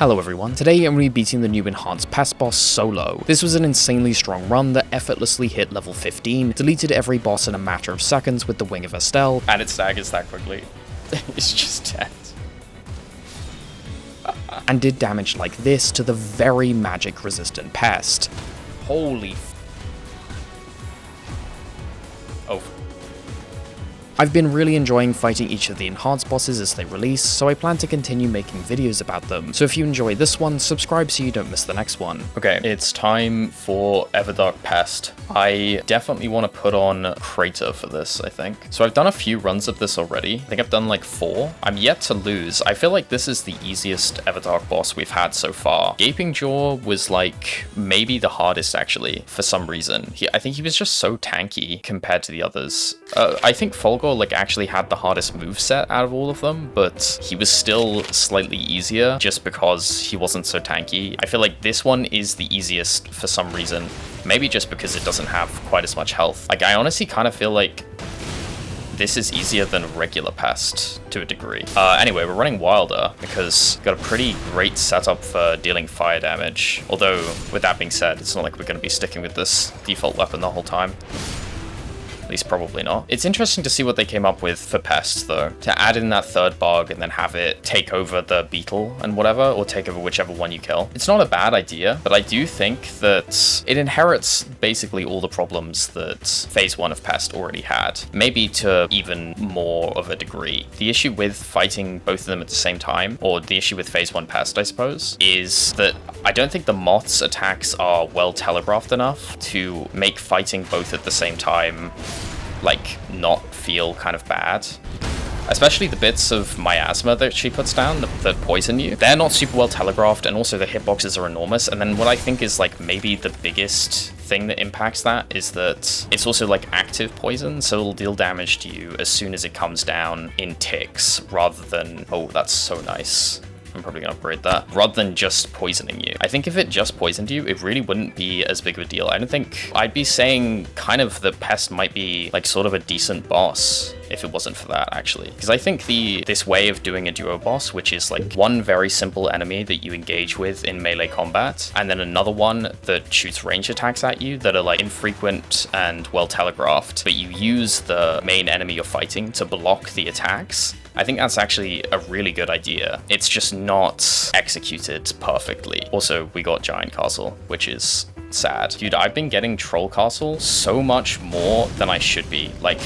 Hello everyone, today I'm going to be beating the new Enhanced Pest boss solo. This was an insanely strong run that effortlessly hit level 15, deleted every boss in a matter of seconds with the Wing of Estelle, and it staggers that quickly. It's just dead. and did damage like this to the very magic resistant pest. Holy Oh. I've been really enjoying fighting each of the enhanced bosses as they release, so I plan to continue making videos about them. So if you enjoy this one, subscribe so you don't miss the next one. Okay, it's time for Everdark Pest. I definitely want to put on Crater for this, I think. So I've done a few runs of this already. I think I've done like 4. I'm yet to lose. I feel like this is the easiest Everdark boss we've had so far. Gaping Jaw was like maybe the hardest actually, for some reason. I think he was just so tanky compared to the others. I think Fulgor like actually had the hardest moveset out of all of them, but he was still slightly easier just because he wasn't so tanky. I feel like this one is the easiest for some reason. Maybe just because it doesn't have quite as much health. Like, I honestly kind of feel like this is easier than regular Pest to a degree. Anyway, we're running Wilder because we've got a pretty great setup for dealing fire damage. Although, with that being said, it's not like we're going to be sticking with this default weapon the whole time. At least probably not. It's interesting to see what they came up with for Pest, though. To add in that third bug and then have it take over the beetle and whatever, or take over whichever one you kill. It's not a bad idea, but I do think that it inherits basically all the problems that Phase 1 of Pest already had. Maybe to even more of a degree. The issue with fighting both of them at the same time, or the issue with Phase 1 Pest, I suppose, is that I don't think the moth's attacks are well telegraphed enough to make fighting both at the same time like not feel kind of bad. Especially the bits of miasma that she puts down that poison you. They're not super well telegraphed, and also the hitboxes are enormous. And then what I think is like maybe the biggest thing that impacts that is that it's also like active poison, so it'll deal damage to you as soon as it comes down in ticks rather than, oh, that's so nice. I'm probably gonna upgrade that, rather than just poisoning you. I think if it just poisoned you, it really wouldn't be as big of a deal. I don't think I'd be saying kind of the Pest might be like sort of a decent boss if it wasn't for that, actually. Because I think this way of doing a duo boss, which is like one very simple enemy that you engage with in melee combat, and then another one that shoots range attacks at you that are like infrequent and well telegraphed, but you use the main enemy you're fighting to block the attacks. I think that's actually a really good idea. It's just not executed perfectly. Also, we got Giant Castle, which is sad. Dude, I've been getting Troll Castle so much more than I should be. Like,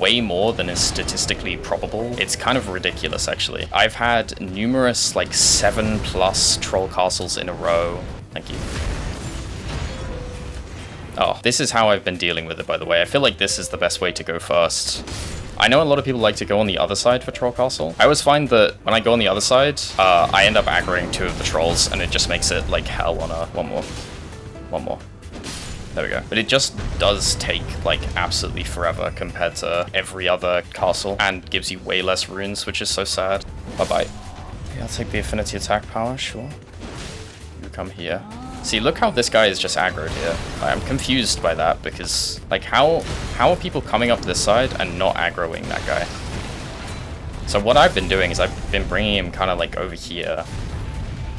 way more than is statistically probable. It's kind of ridiculous, actually. I've had numerous, like, 7+ Troll Castles in a row. Thank you. Oh, this is how I've been dealing with it, by the way. I feel like this is the best way to go first. I know a lot of people like to go on the other side for Troll Castle. I always find that when I go on the other side, I end up aggroing 2 of the trolls, and it just makes it like hell on a... One more. There we go. But it just does take like absolutely forever compared to every other castle, and gives you way less runes, which is so sad. Bye-bye. Yeah, I'll take the affinity attack power, sure. You come here. See, look how this guy is just aggroed here. I'm confused by that, because, like, how are people coming up this side and not aggroing that guy? So what I've been doing is I've been bringing him kind of, like, over here,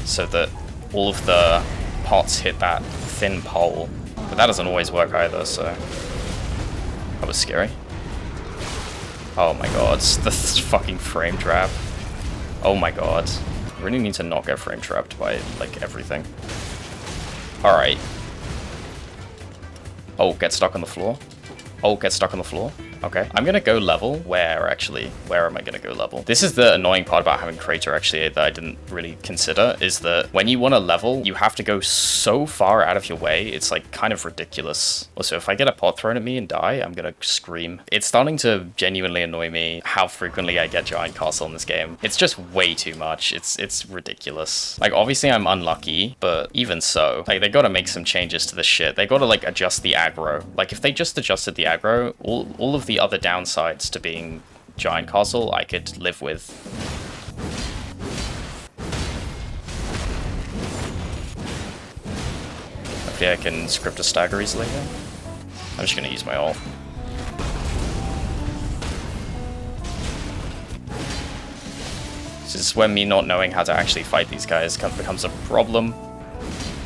so that all of the pots hit that thin pole. But that doesn't always work either, so... That was scary. Oh my god, this fucking frame trap. Oh my god. I really need to not get frame trapped by, like, everything. Alright. Oh, get stuck on the floor. Oh, get stuck on the floor. Okay. I'm gonna go level. Where, actually? Where am I gonna go level? This is the annoying part about having Crater, actually, that I didn't really consider, is that when you want to level, you have to go so far out of your way, it's, like, kind of ridiculous. Also, if I get a pot thrown at me and die, I'm gonna scream. It's starting to genuinely annoy me how frequently I get Giant Castle in this game. It's just way too much. It's ridiculous. Like, obviously, I'm unlucky, but even so, like, they gotta make some changes to this shit. They gotta, like, adjust the aggro. Like, if they just adjusted the aggro, all of the other downsides to being Giant Castle I could live with. Hopefully I can script a stagger easily here. I'm just gonna use my ult. This is when me not knowing how to actually fight these guys becomes a problem.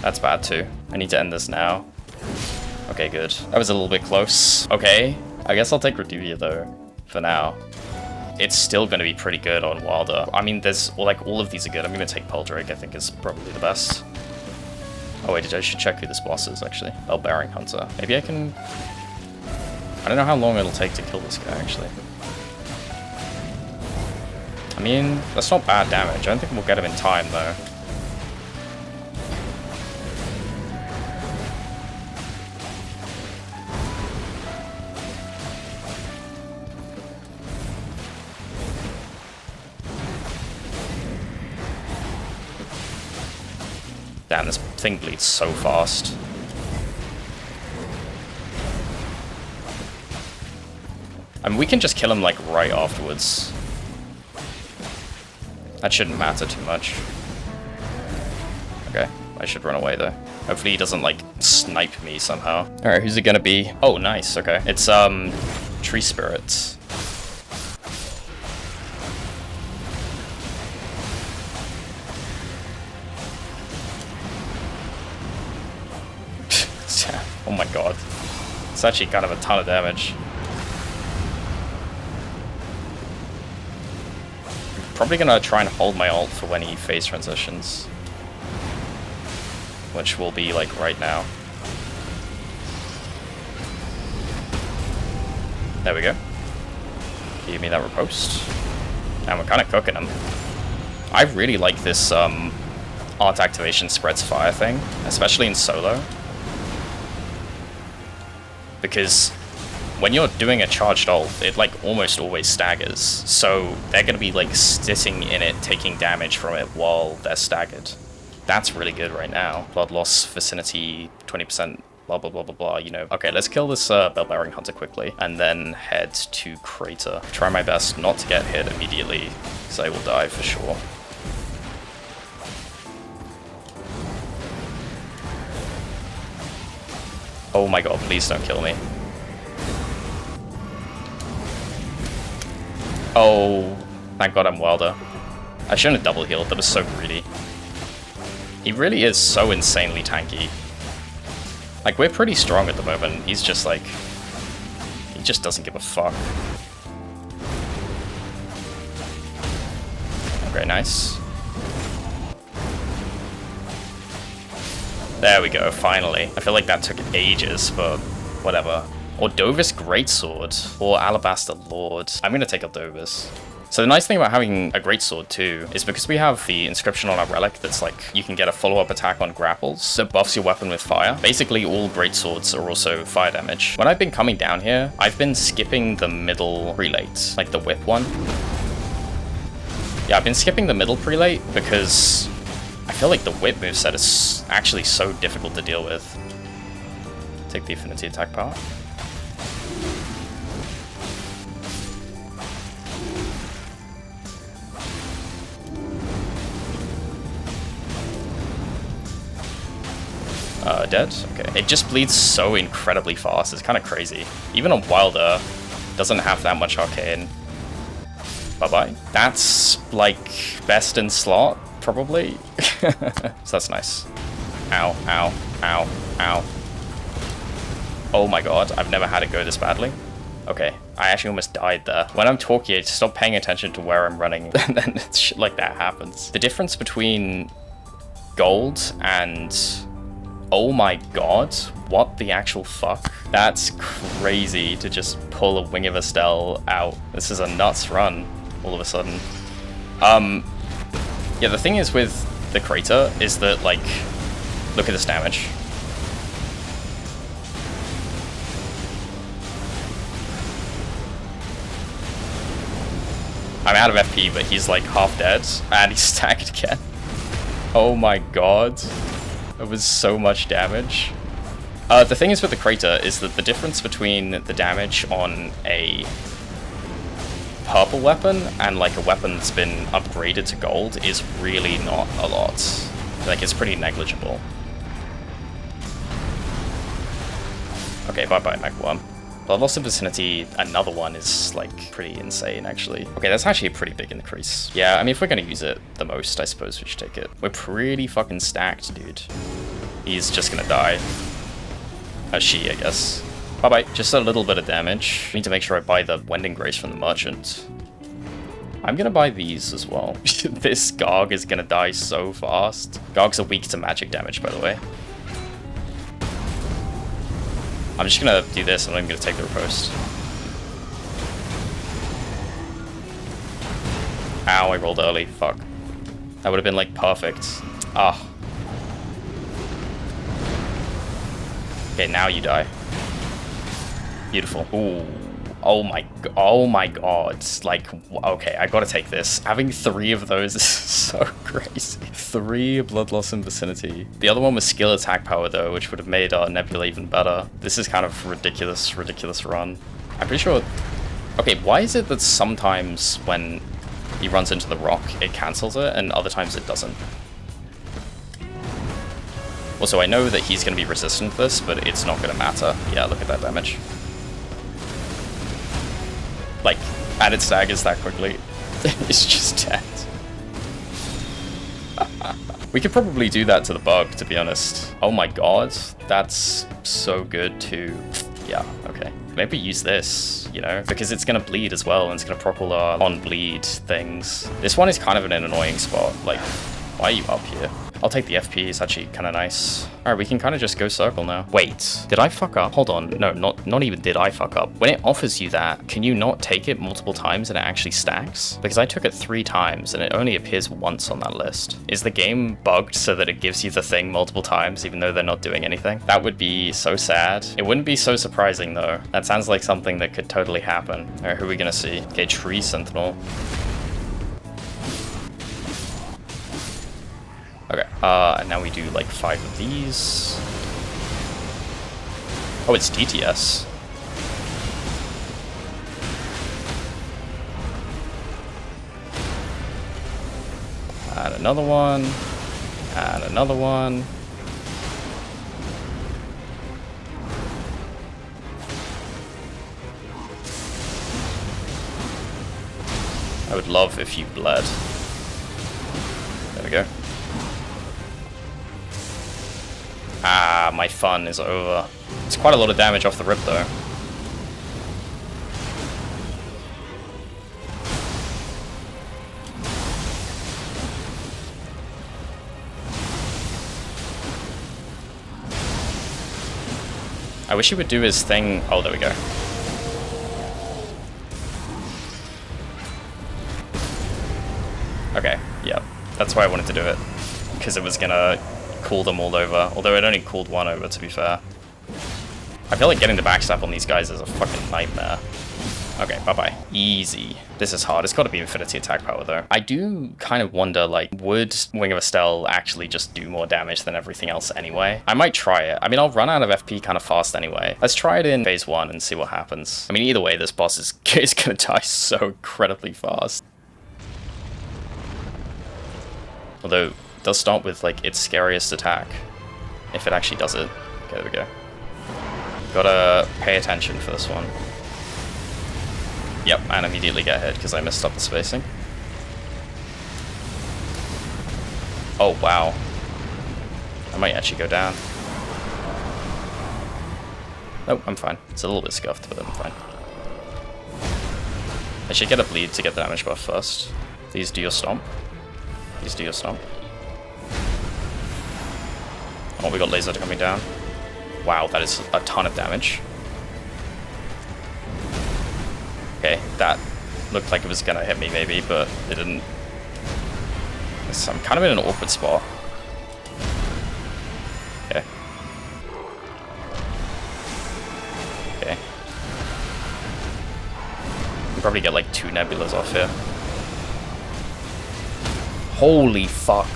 That's bad too. I need to end this now. Okay, good. That was a little bit close. Okay, I guess I'll take Reduvia though, for now. It's still going to be pretty good on Wilder. I mean, there's, like, all of these are good. I'm going to take Peldrake, I think is probably the best. Oh wait, I should check who this boss is, actually. Bell-Bearing Hunter. Maybe I can... I don't know how long it'll take to kill this guy, actually. I mean, that's not bad damage. I don't think we'll get him in time, though. Damn, this thing bleeds so fast. I mean, we can just kill him, like, right afterwards. That shouldn't matter too much. Okay, I should run away, though. Hopefully he doesn't, like, snipe me somehow. Alright, who's it gonna be? Oh, nice, okay. It's, Tree Spirits. Oh my god. It's actually kind of a ton of damage. I'm probably gonna try and hold my ult for when he phase transitions. Which will be like right now. There we go. Give me that riposte. And we're kind of cooking him. I really like this art activation spreads fire thing, especially in solo. Because when you're doing a charged ult, it like almost always staggers. So they're going to be like sitting in it, taking damage from it while they're staggered. That's really good right now. Blood loss, vicinity, 20%, blah, blah, blah, blah, blah, you know. Okay, let's kill this Bell-Bearing Hunter quickly and then head to Crater. Try my best not to get hit immediately, because I will die for sure. Oh my god, please don't kill me. Oh, thank god I'm Wilder. I shouldn't have double healed, that was so greedy. He really is so insanely tanky. Like, we're pretty strong at the moment, he's just like... he just doesn't give a fuck. Okay, nice. There we go, finally. I feel like that took ages, but whatever. Ordovis Greatsword, or Alabaster Lord. I'm gonna take Ordovis. So the nice thing about having a Greatsword too, is because we have the inscription on our relic that's like, you can get a follow-up attack on grapples that buffs your weapon with fire. Basically all Greatswords are also fire damage. When I've been coming down here, I've been skipping the middle prelate, like the whip one. Yeah, I've been skipping the middle prelate because I feel like the whip moveset is actually so difficult to deal with. Take the affinity attack part. Dead? Okay. It just bleeds so incredibly fast, it's kind of crazy. Even on Wilder, doesn't have that much arcane. Bye-bye. That's, like, best in slot, probably. So that's nice. Ow, ow, ow, ow. Oh my god, I've never had it go this badly. Okay, I actually almost died there. When I'm talking, I stop paying attention to where I'm running, and then shit like that happens. The difference between gold and... oh my god, what the actual fuck? That's crazy to just pull a Wing of Estelle out. This is a nuts run, all of a sudden. Yeah, the thing is with the Crater is that, like, look at this damage. I'm out of FP, but he's like half dead, and he's stacked again. Oh my god. It was so much damage. The thing is with the Crater is that the difference between the damage on a purple weapon and like a weapon that's been upgraded to gold is really not a lot. Like, it's pretty negligible. Okay, bye-bye, Mech Worm. Bloodlust in Vicinity, another one, is like pretty insane actually. Okay, that's actually a pretty big increase. Yeah, I mean, if we're gonna use it the most, I suppose we should take it. We're pretty fucking stacked, dude. He's just gonna die. She, I guess. Bye-bye. Just a little bit of damage. I need to make sure I buy the Wending Grace from the merchant. I'm gonna buy these as well. This Garg is gonna die so fast. Gargs are weak to magic damage, by the way. I'm just gonna do this and I'm gonna take the riposte. Ow, I rolled early. Fuck. That would have been like perfect. Ah. Okay, now you die. Beautiful. Ooh. Oh my god. Like, okay, I gotta take this. Having 3 of those is so crazy. 3 Bloodlust in Vicinity. The other one was skill attack power though, which would have made our Nebula even better. This is kind of ridiculous run. I'm pretty sure... Okay, why is it that sometimes when he runs into the rock, it cancels it, and other times it doesn't? Also, I know that he's gonna be resistant to this, but it's not gonna matter. Yeah, look at that damage. Like, and it staggers that quickly. It's just dead. We could probably do that to the bug, to be honest. Oh my god, that's so good too. Yeah, okay. Maybe use this, you know, because it's gonna bleed as well, and it's gonna proc all our on-bleed things. This one is kind of in an annoying spot. Like, why are you up here? I'll take the FP, it's actually kind of nice. Alright, we can kind of just go circle now. Wait, did I fuck up? Hold on, no, not even did I fuck up. When it offers you that, can you not take it multiple times and it actually stacks? Because I took it 3 times and it only appears once on that list. Is the game bugged so that it gives you the thing multiple times even though they're not doing anything? That would be so sad. It wouldn't be so surprising though. That sounds like something that could totally happen. Alright, who are we gonna see? Okay, Tree Sentinel. Okay, and now we do like 5 of these. Oh, it's DTS. And another one. And another one. I would love if you bled. There we go. Ah, my fun is over. It's quite a lot of damage off the rip though. I wish he would do his thing. Oh, there we go. Okay, yeah. That's why I wanted to do it. Because it was gonna cool them all over. Although it only cooled 1 over, to be fair. I feel like getting the backstab on these guys is a fucking nightmare. Okay, bye-bye. Easy. This is hard. It's got to be Infinity attack power, though. I do kind of wonder, like, would Wing of Estelle actually just do more damage than everything else anyway? I might try it. I mean, I'll run out of FP kind of fast anyway. Let's try it in phase 1 and see what happens. I mean, either way, this boss is going to die so incredibly fast. Although, it does start with, like, its scariest attack. If it actually does it. Okay, there we go. Gotta pay attention for this one. Yep, and immediately get hit because I messed up the spacing. Oh, wow. I might actually go down. Oh, I'm fine. It's a little bit scuffed, but I'm fine. I should get a bleed to get the damage buff first. These do your stomp. These do your stomp. Oh, we got laser coming down. Wow, that is a ton of damage. Okay, that looked like it was gonna hit me maybe, but it didn't. I'm kind of in an awkward spot. Okay. Okay. We'll probably get like 2 nebulas off here. Holy fuck.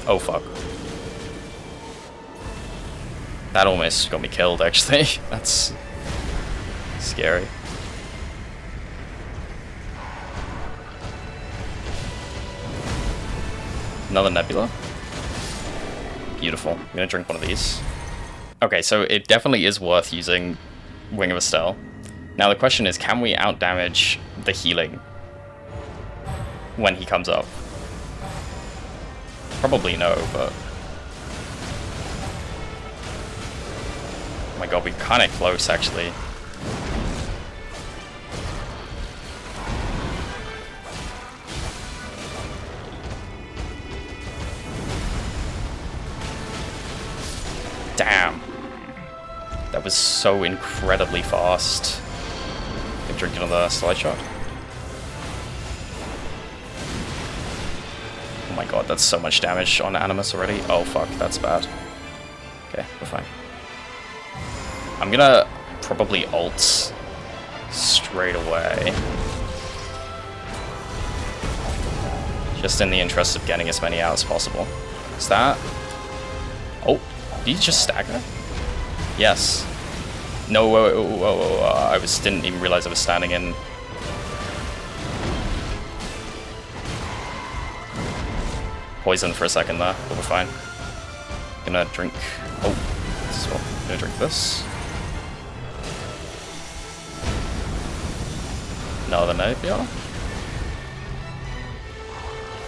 Oh fuck. That almost got me killed actually. That's scary. Another nebula. Beautiful. I'm gonna drink one of these. Okay, so it definitely is worth using Wing of Estelle. Now the question is, can we outdamage the healing when he comes up? Probably no, but... Oh my god, we're kind of close, actually. Damn. That was so incredibly fast. Drink another slide shot. Oh my god, that's so much damage on Animus already. Oh fuck, that's bad. Okay, we're fine. I'm gonna probably ult straight away. Just in the interest of getting as many out as possible. Is that... Oh, did he just stagger? Yes. No, whoa, I didn't even realize I was standing in. Poison for a second there, but we're fine. Gonna drink. Oh, this as well. Gonna drink this. Another Napier.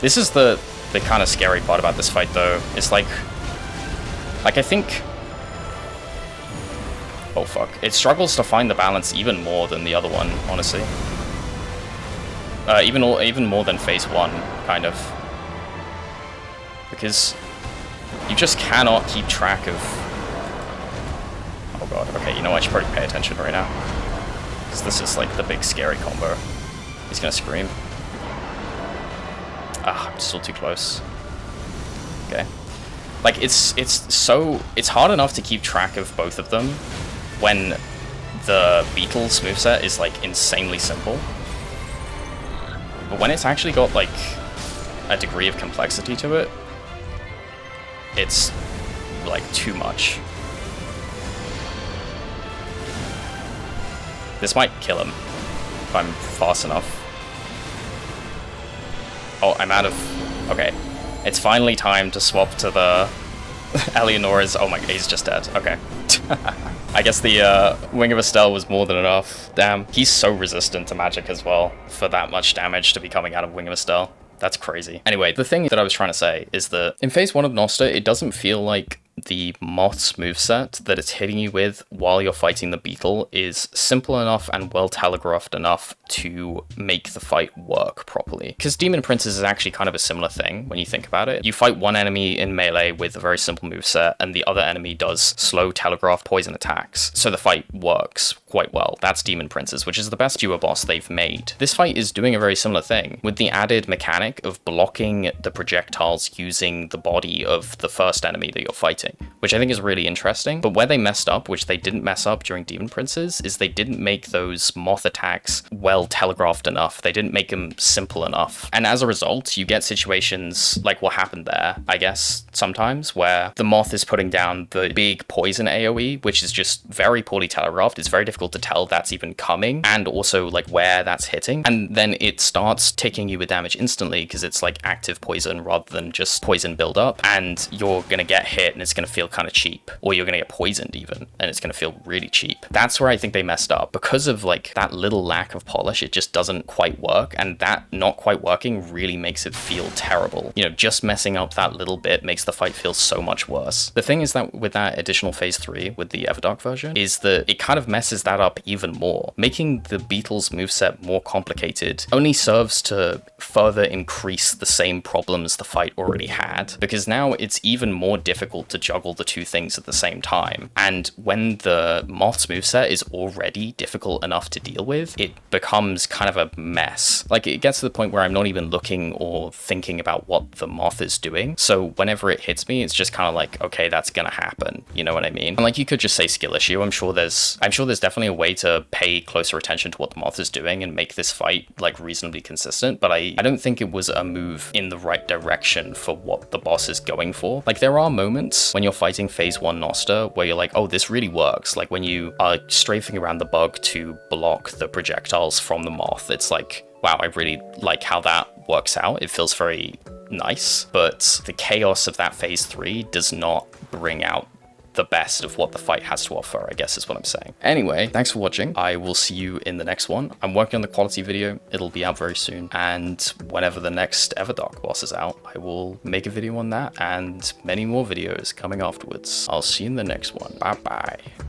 This is the kind of scary part about this fight, though. It's like I think. Oh fuck. It struggles to find the balance even more than the other one, honestly. Even more than phase 1, kind of. Because you just cannot keep track of... Oh god, okay, you know I should probably pay attention right now. Because this is like the big scary combo. He's gonna scream. Ah, I'm still too close. Okay. Like, it's hard enough to keep track of both of them when the Beetle's moveset is, like, insanely simple. But when it's actually got, like, a degree of complexity to it, it's, like, too much. This might kill him if I'm fast enough. Oh, I'm out of... Okay. It's finally time to swap to the... Eleonora's... Oh my god, he's just dead. Okay. I guess the Wing of Estelle was more than enough. Damn. He's so resistant to magic as well, for that much damage to be coming out of Wing of Estelle. That's crazy. Anyway, the thing that I was trying to say is that in phase 1 of Noster, it doesn't feel like the Moth's moveset that it's hitting you with while you're fighting the Beetle is simple enough and well telegraphed enough to make the fight work properly. Because Demon Princes is actually kind of a similar thing when you think about it. You fight one enemy in melee with a very simple moveset, and the other enemy does slow telegraph poison attacks. So the fight works quite well. That's Demon Princes, which is the best duo boss they've made. This fight is doing a very similar thing, with the added mechanic of blocking the projectiles using the body of the first enemy that you're fighting, which I think is really interesting. But where they messed up, which they didn't mess up during Demon Princes, is they didn't make those moth attacks well telegraphed enough. They didn't make them simple enough. And as a result, you get situations like what happened there, I guess, sometimes, where the moth is putting down the big poison AoE, which is just very poorly telegraphed. It's very difficult to tell that's even coming, and also like where that's hitting. And then it starts taking you with damage instantly because it's like active poison rather than just poison buildup, and you're gonna get hit and it's gonna feel kind of cheap, or you're gonna get poisoned even, and it's gonna feel really cheap. That's where I think they messed up. Because of like that little lack of polish, it just doesn't quite work, and that not quite working really makes it feel terrible. You know, just messing up that little bit makes the fight feel so much worse. The thing is that with that additional phase 3, with the Everdark version, is that it kind of messes that up even more. Making the Beetle's moveset more complicated only serves to further increase the same problems the fight already had, because now it's even more difficult to juggle the two things at the same time. And when the Moth's moveset is already difficult enough to deal with, it becomes kind of a mess. Like, it gets to the point where I'm not even looking or thinking about what the Moth is doing. So whenever it hits me, it's just kind of like, okay, that's gonna happen. You know what I mean? And like, you could just say skill issue. I'm sure there's definitely a way to pay closer attention to what the Moth is doing and make this fight like reasonably consistent, but I don't think it was a move in the right direction for what the boss is going for. Like, there are moments when you're fighting phase 1 Noster where you're like, oh, this really works. Like when you are strafing around the bug to block the projectiles from the Moth, it's like, wow, I really like how that works out. It feels very nice, but the chaos of that phase 3 does not bring out the best of what the fight has to offer, I guess is what I'm saying. Anyway, thanks for watching. I will see you in the next one. I'm working on the quality video. It'll be out very soon. And whenever the next Everdark boss is out, I will make a video on that and many more videos coming afterwards. I'll see you in the next one. Bye bye.